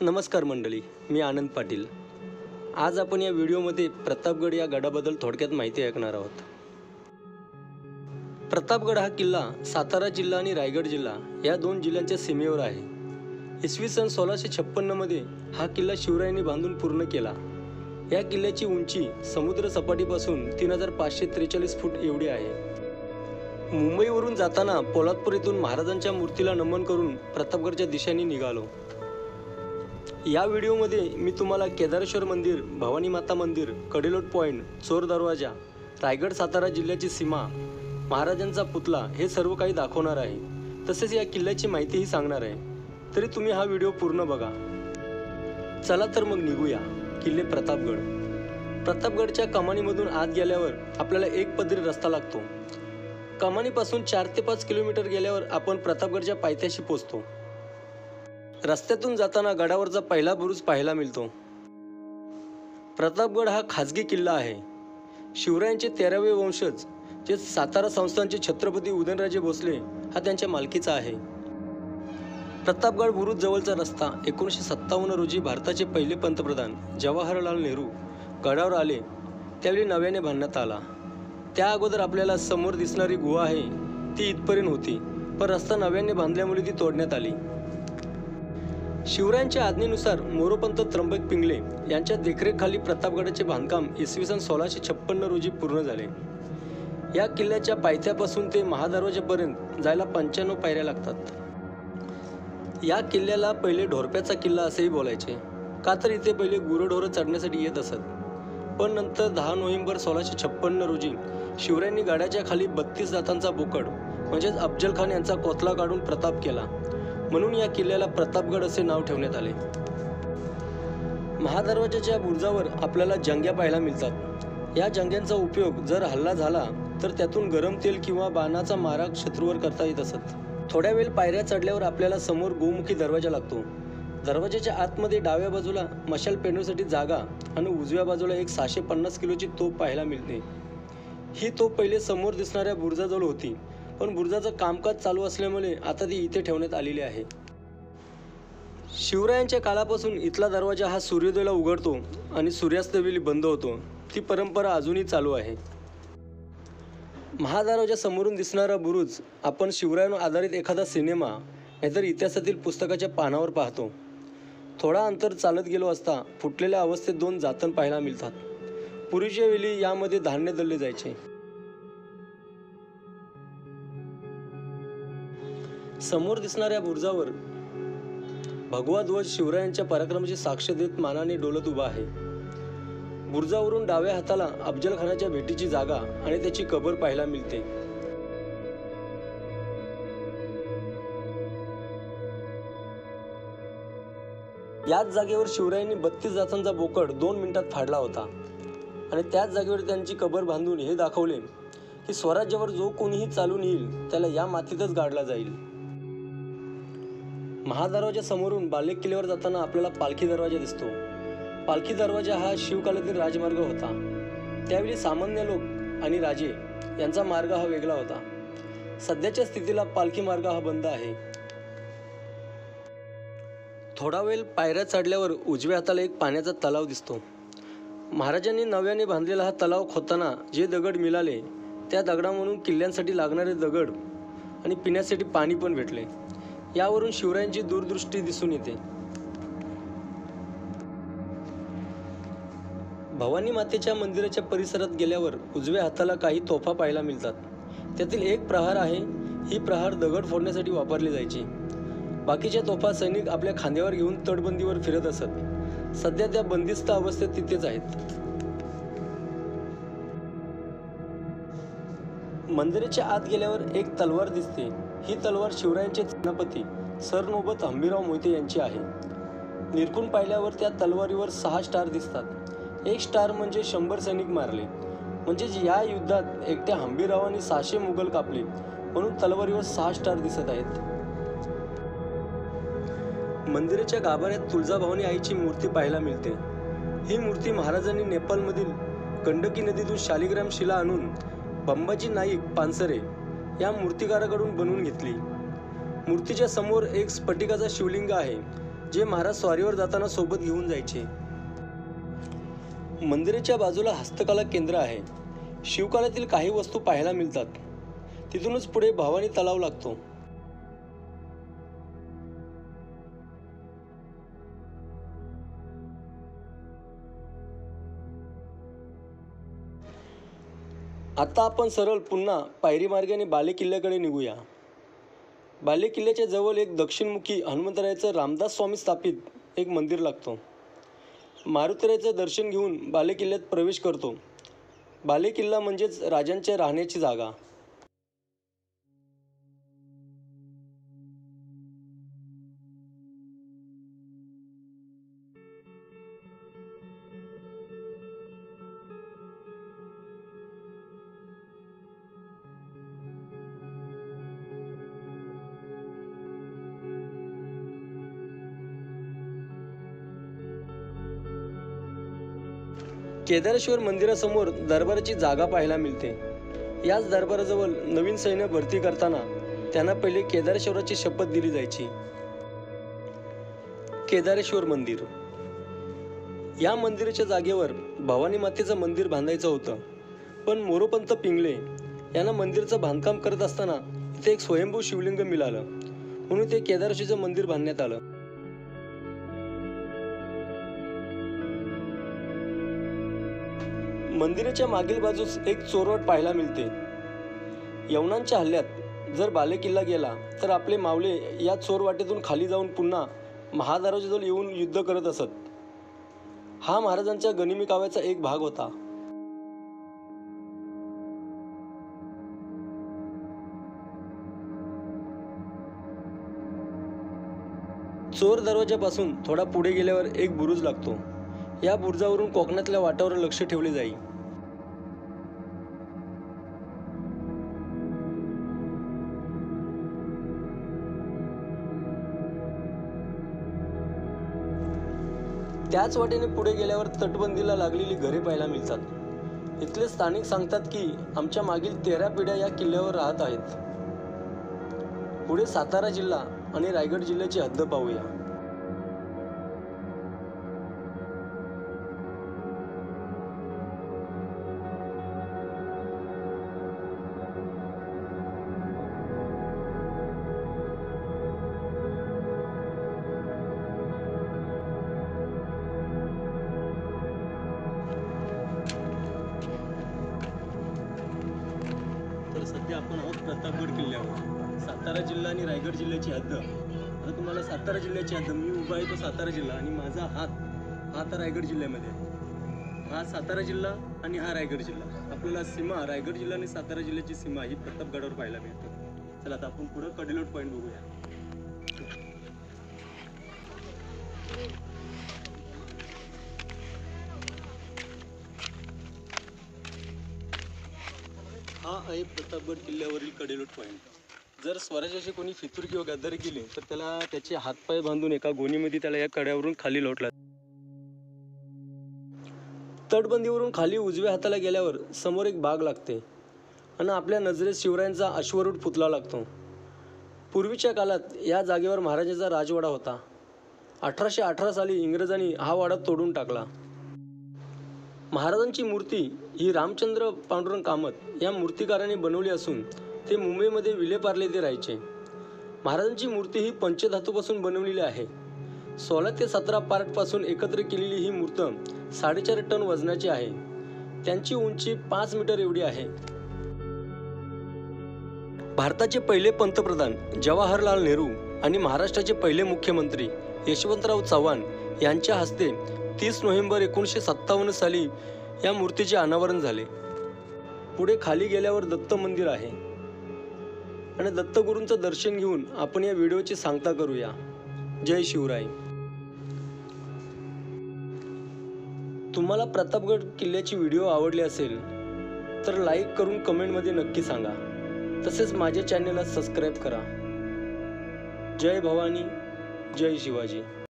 नमस्कार मंडळी, मी आनंद पाटील। आज आपण या व्हिडिओमध्ये प्रतापगड या गडाबद्दल थोडक्यात माहिती ऐकणार आहोत। प्रतापगड हा किल्ला सातारा जिल्हा आणि रायगड जिल्हा या दोन जिल्ह्यांच्या सीमेवर आहे। इसवी सन 1656 मध्ये हा किल्ला शिवरायांनी बांधून पूर्ण केला। या किल्ल्याची उंची समुद्र सपाटीपासून 3543 फूट एवढी आहे। मुंबईवरून जाताना पोलादपूर येथून महाराजांच्या मूर्तीला नमन करून प्रतापगडच्या दिशेने निघालो। या व्हिडिओमध्ये मी तुम्हाला केदारेश्वर मंदिर, भवानी माता मंदिर, कडेलोट पॉइंट, चोर दरवाजा, रायगड सातारा जिल्ह्याची सीमा, महाराजांचा पुतळा हे सर्व काही दाखवणार आहे। तसेच या किल्ल्याची माहितीही सांगणार आहे। तरी तुम्ही हा व्हिडिओ पूर्ण बघा। चला तर मग निघूया किल्ले प्रतापगड। प्रतापगडच्या कमानीमधून आत गेल्यावर आपल्याला एक पदरी रस्ता लागतो। कमानीपासून 4 ते 5 किलोमीटर गेल्यावर आपण प्रतापगडच्या पायथ्याशी पोहोचतो। रस्त्यातून जाताना गडावरचा पहिला बुरुज पाहायला मिळतो। प्रतापगड हा खाजगी किल्ला आहे। शिवरायांचे 13वे वंशज जे सातारा संस्थानचे छत्रपती उदयनराजे भोसले हा त्यांच्या मालकीचा आहे। प्रतापगड बुरुज जवळचा रस्ता 1957 रोजी भारताचे पहिले पंतप्रधान जवाहरलाल नेहरू गडावर आले त्यावेळी नव्याने बांधण्यात आला। त्या अगोदर आपल्याला समोर दिसणारी गुहा आहे ती इथपर्यंत होती, पण रस्ता नव्याने बांधल्यामुळे ती तोडण्यात आली। शिवरायांच्या आज्ञेनुसार मोरोपंत त्र्यंबक पिंगले यांच्या देखरेखीखाली प्रतापगडाचे बांधकाम इसवी सन 1656 रोजी पूर्ण झाले। या किल्ल्याच्या पायथ्यापासून ते महादरवाजापर्यंत जायला 95 पायऱ्या लागतात। या किल्ल्याला पहिले ढोरप्याचा किल्ला असेही बोलायचे, का तर इथे पहिले गुरढोरं चढण्यासाठी येत असत। पण नंतर 10 नोव्हेंबर 1656 रोजी शिवरायांनी गडाच्या खाली 32 दातांचा बोकड म्हणजेच अफजल खान यांचा कोथला काढून प्रताप केला, म्हणून या किल्ल्याला प्रतापगड असे नाव ठेवण्यात आले। महादरवाजाच्या बुरुजावर आपल्याला जंग्या पाहायला मिळतात। या जंग्यांचा उपयोग जर हल्ला झाला तर त्यातून गरम तेल किंवा बाणाचा मारा शत्रूवर करता येत असत। थोड्या वेळ पायऱ्या चढल्यावर आपल्याला समोर गोमुखी दरवाजा लागतो। दरवाजाच्या आतमध्ये डाव्या बाजूला मशाल पेटवण्यासाठी जागा आणि उजव्या बाजूला एक 650 किलोची तोफ पाहायला मिळते। ही तोफ पहिले समोर दिसणाऱ्या बुरुजाजवळ होती, पण बुरुजाचं कामकाज चालू असल्यामुळे आता ती इथे ठेवण्यात आलेली आहे। शिवरायांच्या काळापासून इथला दरवाजा हा सूर्योदयाला उघडतो आणि सूर्यास्तवेळी बंद होतो। ती परंपरा अजूनही चालू आहे। महादरवाजा समोरून दिसणारा बुरुज आपण शिवरायांवर आधारित एखादा सिनेमा नाहीतर इतिहासातील पुस्तकाच्या पानावर पाहतो। थोडा अंतर चालत गेलो असता फुटलेल्या अवस्थेत 2 जातन पाहायला मिळतात। पूर्वीच्या वेळी यामध्ये धान्य दळले जायचे। समोर दिसणाऱ्या बुरुजावर भगवा ध्वज शिवरायांच्या पराक्रमाची साक्ष देत मानाने डोलत उभा आहे। बुरुजावरून डाव्या हाताला अफजल खानाच्या भेटीची जागा आणि त्याची कबर पाहायला मिळते। याच जागेवर शिवरायांनी 32 दातांचा बोकड 2 मिनिटात फाडला होता आणि त्याच जागेवर त्यांची कबर बांधून हे दाखवले की स्वराज्यावर जो कोणीही चालून येईल त्याला या मातीतच गाडला जाईल। महादरवाजा समोरून बालेक किल्ल्यावर जाताना आपल्याला पालखी दरवाजा दिसतो। पालखी दरवाजा हा शिवकालीन राजमार्ग होता। त्यावेळी सामान्य लोक आणि राजे यांचा मार्ग हा वेगळा होता। सध्याच्या स्थितीला पालखी मार्ग हा बंद आहे। थोडा वेळ पायऱ्या चढल्यावर उजव्या हाताला एक पाण्याचा तलाव दिसतो। महाराजांनी नव्याने बांधलेला हा तलाव खोदताना जे दगड मिळाले त्या दगडांमधून किल्ल्यांसाठी लागणारे दगड आणि पिण्यासाठी पाणी पण भेटले। यावरून शिवरायांची दूरदृष्टी दिसून येते। भवानी मातेच्या मंदिराच्या परिसरात गेल्यावर उजव्या हाताला काही तोफा पाहायला मिळतात। त्यातील एक प्रहार आहे। ही प्रहार दगड फोडण्यासाठी वापरली जायची। बाकीच्या तोफा सैनिक आपल्या खांद्यावर घेऊन तटबंदीवर फिरत असत। सध्या त्या बंदिस्त अवस्थेत तिथेच आहेत। मंदिराच्या आत गेल्यावर एक तलवार दिसते। ही तलवार शिवरायांचे सेनापती सरनोबत हंबीरराव मोहिते यांची आहे। निरखून पाहिल्यावर त्या तलवारीवर 6 स्टार दिसतात। एक स्टार म्हणजे 100 सैनिक मारले, म्हणजेच या युद्धात एकट्या हंबीररावांनी 600 मुघल कापले, म्हणून तलवारीवर 6 स्टार दिसत आहेत। मंदिराच्या गाभाऱ्यात तुळजाभवानी आईची मूर्ती पाहायला मिळते। ही मूर्ती महाराजांनी नेपाळमधील गंडकी नदीतून शालिग्राम शिला आणून बंबाजी नाईक पानसरे या मूर्तिकाराकडून बनवून घेतली। मूर्तीच्या समोर एक स्फटिकाचा शिवलिंग आहे, जे महाराज स्वारीवर जाताना सोबत घेऊन जायचे. मंदिराच्या बाजूला हस्तकला केंद्र आहे. शिवकालातील काही वस्तू पाहायला मिळतात. तिथूनच पुढे भवानी तलाव लागतो. आता आपण सरळ पुन्हा पायरी मार्गाने बाले किल्ल्याकडे निघूया. बाले किल्ल्याच्या जवळ एक दक्षिणमुखी हनुमंतरायाचं रामदास स्वामी स्थापित एक मंदिर लागतो. मारुतीरायाचं दर्शन घेऊन बाले किल्ल्यात प्रवेश करतो. बाले किल्ला म्हणजेच राजांच्या राहण्याची जागा. केदारेश्वर मंदिरासमोर दरबाराची जागा पाहायला मिळते. याच दरबाराजवळ नवीन सैन्य भरती करताना त्यांना पहिले केदारेश्वराची शपथ दिली जायची. केदारेश्वर मंदिर. या मंदिराच्या जागेवर भवानी मातेचं मंदिर बांधायचं होतं, पण मोरोपंत पिंगळे यांना मंदिराचं बांधकाम करत असताना इथे एक स्वयंभू शिवलिंग मिळालं, म्हणून ते केदारेश्वराचं मंदिर बांधण्यात आलं. मंदिराच्या मागील बाजूस एक चोरवाट पाहायला मिळते. यवनांच्या हल्ल्यात जर बाले किल्ला गेला तर आपले मावळे या चोरवाटेतून खाली जाऊन पुन्हा महादरवाजाजवळ येऊन युद्ध करत असत. हा महाराजांच्या गनिमी काव्याचा एक भाग होता. चोर दरवाजापासून थोडा पुढे गेल्यावर एक बुरुज लागतो. या बुरुजावरून कोकणातल्या वाटावर लक्ष ठेवले जाई. त्याच वाटेने पुढे गेल्यावर तटबंदीला लागलेली घरे पाहायला मिळतात. इथले स्थानिक सांगतात की आमच्या मागील 13 पिढ्या या किल्ल्यावर राहत आहेत. पुढे सातारा जिल्हा आणि रायगड जिल्ह्याची हद्द पाहूया. सध्या आपण आहोत प्रतापगड किल्ल्यावर. सातारा जिल्हा आणि रायगड जिल्ह्याची हद्द. आता तुम्हाला सातारा जिल्ह्याची हद्द, मी उभा आहे तो सातारा जिल्हा आणि माझा हात आता रायगड जिल्ह्यामध्ये. हा सातारा जिल्हा आणि हा रायगड जिल्हा. आपल्याला सीमा रायगड जिल्हा आणि सातारा जिल्ह्याची सीमा ही प्रतापगडावर पाहायला मिळते. चला आता आपण पुढे कडेलोट पॉईंट बघूया. हा आहे प्रतापगड किल्ल्यावरील कडेलोट पॉईंट. जर स्वराज्याची कोणी फितूर किंवा गद्दारी केली तर त्याला त्याचे हातपाय बांधून एका गोणीमध्ये त्याला या कड्यावरून खाली लोटला. तटबंदीवरून खाली उजव्या हाताला गेल्यावर समोर एक बाग लागते आणि आपल्या नजरेत शिवरायांचा अश्वरूढ पुतळा लागतो. पूर्वीच्या काळात या जागेवर महाराजांचा राजवाडा होता. 1818 साली इंग्रजांनी हा वाडा तोडून टाकला. महाराजांची मूर्ती ही रामचंद्र पांडुरंग कामत या मूर्तिकाराने बनवली असून ते मुंबईमध्ये विलेपार्ले येथे राहायचे. महाराजांची मूर्ती ही पंचधातूपासून बनवलेली आहे. 16 ते 17 पार्टपासून एकत्र केलेली ही मूर्त 4.5 टन वजनाची आहे. त्यांची उंची 5 मीटर एवढी आहे. भारताचे पहिले पंतप्रधान जवाहरलाल नेहरू आणि महाराष्ट्राचे पहिले मुख्यमंत्री यशवंतराव चव्हाण यांच्या हस्ते 30 नोव्हेंबर 1957 साली या मूर्तीचे अनावरण झाले. पुढे खाली गेल्यावर दत्त मंदिर आहे आणि दत्तगुरूंचं दर्शन घेऊन आपण या व्हिडिओची सांगता करूया. जय शिवराय. तुम्हाला प्रतापगड किल्ल्याची व्हिडिओ आवडली असेल तर लाईक करून कमेंटमध्ये नक्की सांगा. तसेच माझ्या चॅनलला सबस्क्राईब करा. जय भवानी, जय शिवाजी.